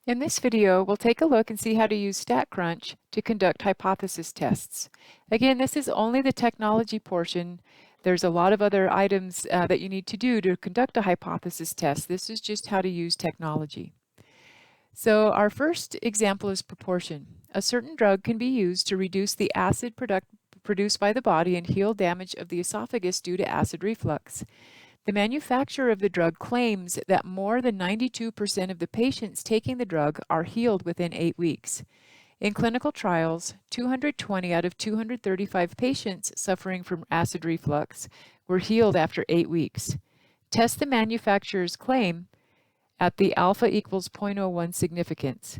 In this video, we'll take a look and see how to use StatCrunch to conduct hypothesis tests. Again, this is only the technology portion. There's a lot of other items that you need to do to conduct a hypothesis test. This is just how to use technology. So our first example is proportion. A certain drug can be used to reduce the acid produced by the body and heal damage of the esophagus due to acid reflux. The manufacturer of the drug claims that more than 92% of the patients taking the drug are healed within 8 weeks. In clinical trials, 220 out of 235 patients suffering from acid reflux were healed after 8 weeks. Test the manufacturer's claim at the alpha equals 0.01 significance.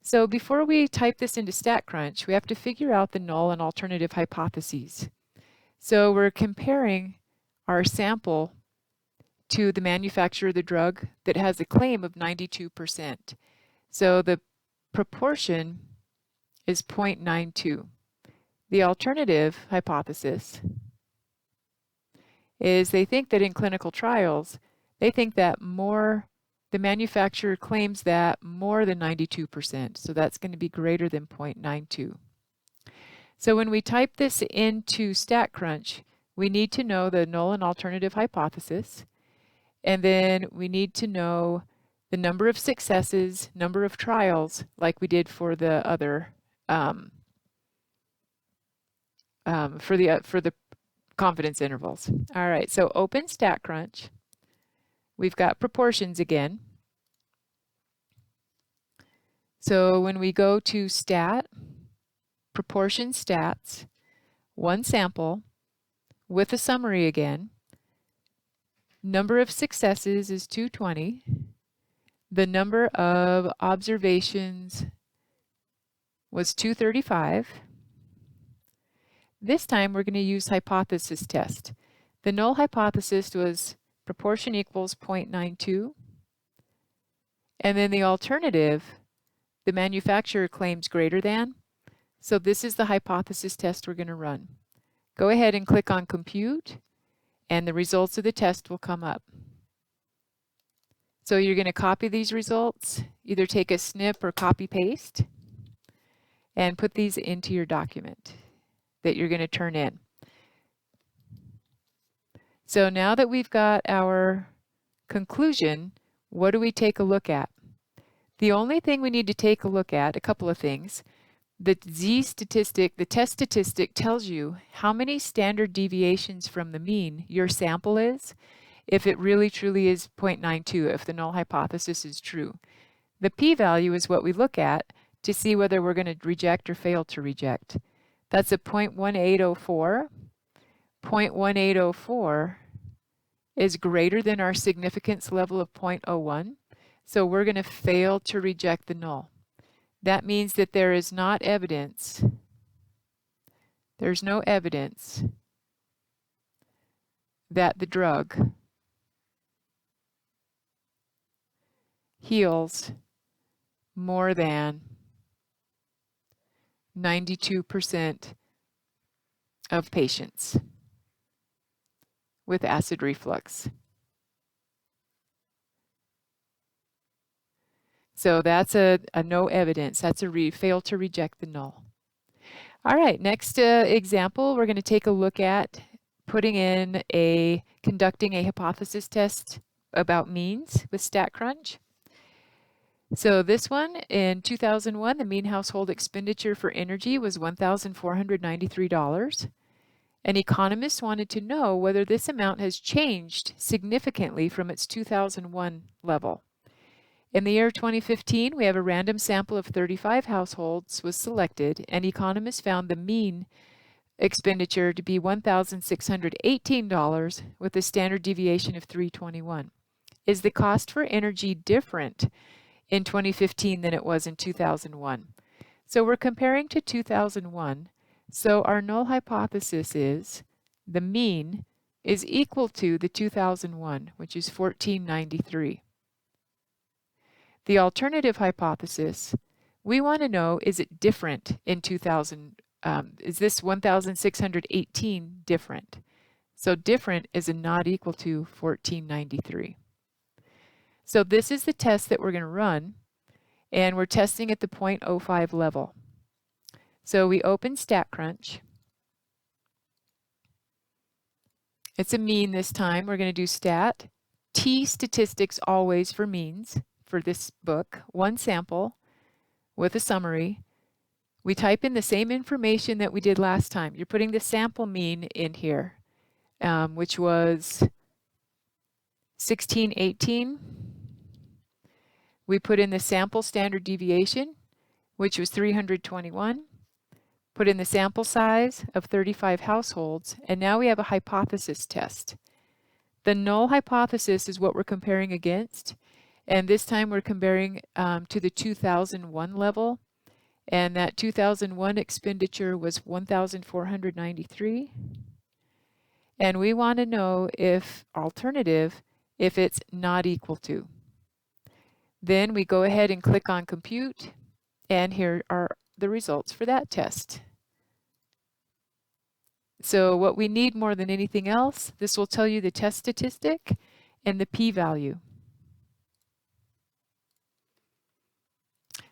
So before we type this into StatCrunch, we have to figure out the null and alternative hypotheses. So we're comparing our sample to the manufacturer of the drug that has a claim of 92%. So the proportion is 0.92. The alternative hypothesis is they think that in clinical trials, they think that the manufacturer claims that more than 92%. So that's going to be greater than 0.92. So when we type this into StatCrunch, we need to know the null and alternative hypothesis. And then we need to know the number of successes, number of trials, like we did for the other, for the confidence intervals. All right, so open StatCrunch. We've got proportions again. So when we go to Stat, Proportion Stats, one sample with a summary again. Number of successes is 220. The number of observations was 235. This time we're going to use hypothesis test. The null hypothesis was proportion equals 0.92. And then the alternative, the manufacturer claims greater than. So this is the hypothesis test we're going to run. Go ahead and click on Compute, and the results of the test will come up. So you're going to copy these results, either take a snip or copy paste, and put these into your document that you're going to turn in. So now that we've got our conclusion, what do we take a look at? The only thing we need to take a look at, a couple of things. The z-statistic, the test statistic, tells you how many standard deviations from the mean your sample is, if it really truly is 0.92, if the null hypothesis is true. The p-value is what we look at to see whether we're going to reject or fail to reject. That's a 0.1804. 0.1804 is greater than our significance level of 0.01, so we're going to fail to reject the null. That means that there is not evidence, there's no evidence that the drug heals more than 92% of patients with acid reflux. So that's a no evidence. That's a fail to reject the null. All right, next example, we're going to take a look at conducting a hypothesis test about means with StatCrunch. So this one, in 2001, the mean household expenditure for energy was $1,493. An economist wanted to know whether this amount has changed significantly from its 2001 level. In the year 2015, we have a random sample of 35 households was selected, and economists found the mean expenditure to be $1,618 with a standard deviation of 321. Is the cost for energy different in 2015 than it was in 2001? So we're comparing to 2001. So our null hypothesis is the mean is equal to the 2001, which is 1493. The alternative hypothesis, we want to know, is it different in 2000? Is this 1,618 different? So different is a not equal to 1493. So this is the test that we're going to run. and we're testing at the 0.05 level. So we open StatCrunch. It's a mean this time. We're going to do stat. T statistics always for means for this book. One sample with a summary. We type in the same information that we did last time. You're putting the sample mean in here, which was 1618. We put in the sample standard deviation, which was 321. Put in the sample size of 35 households, and now we have a hypothesis test. The null hypothesis is what we're comparing against, and this time we're comparing to the 2001 level, and that 2001 expenditure was 1,493. And we want to know if alternative, if it's not equal to. Then we go ahead and click on compute, and here are the results for that test. So what we need more than anything else, this will tell you the test statistic and the p-value.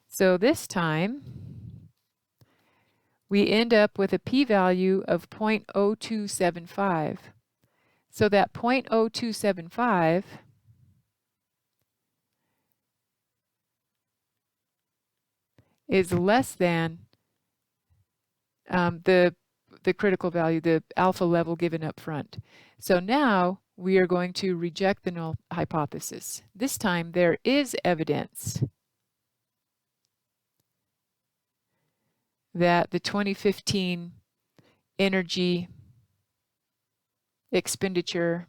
So this time, we end up with a p-value of 0.0275. So that 0.0275 is less than the critical value, the alpha level given up front. So now we are going to reject the null hypothesis. This time there is evidence that the 2015 energy expenditure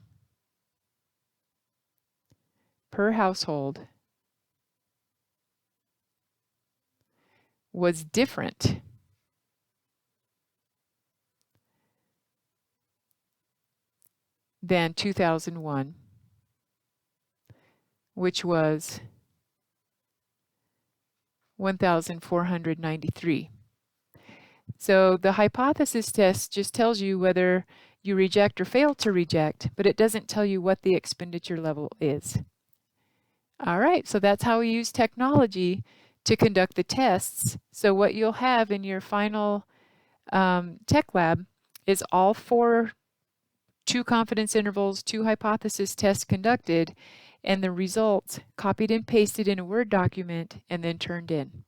per household was different than 2001, which was 1,493. So the hypothesis test just tells you whether you reject or fail to reject, but it doesn't tell you what the expenditure level is. All right, so that's how we use technology to conduct the tests. So what you'll have in your final TechLab is all 2 confidence intervals, 2 hypothesis tests conducted, and the results copied and pasted in a Word document and then turned in.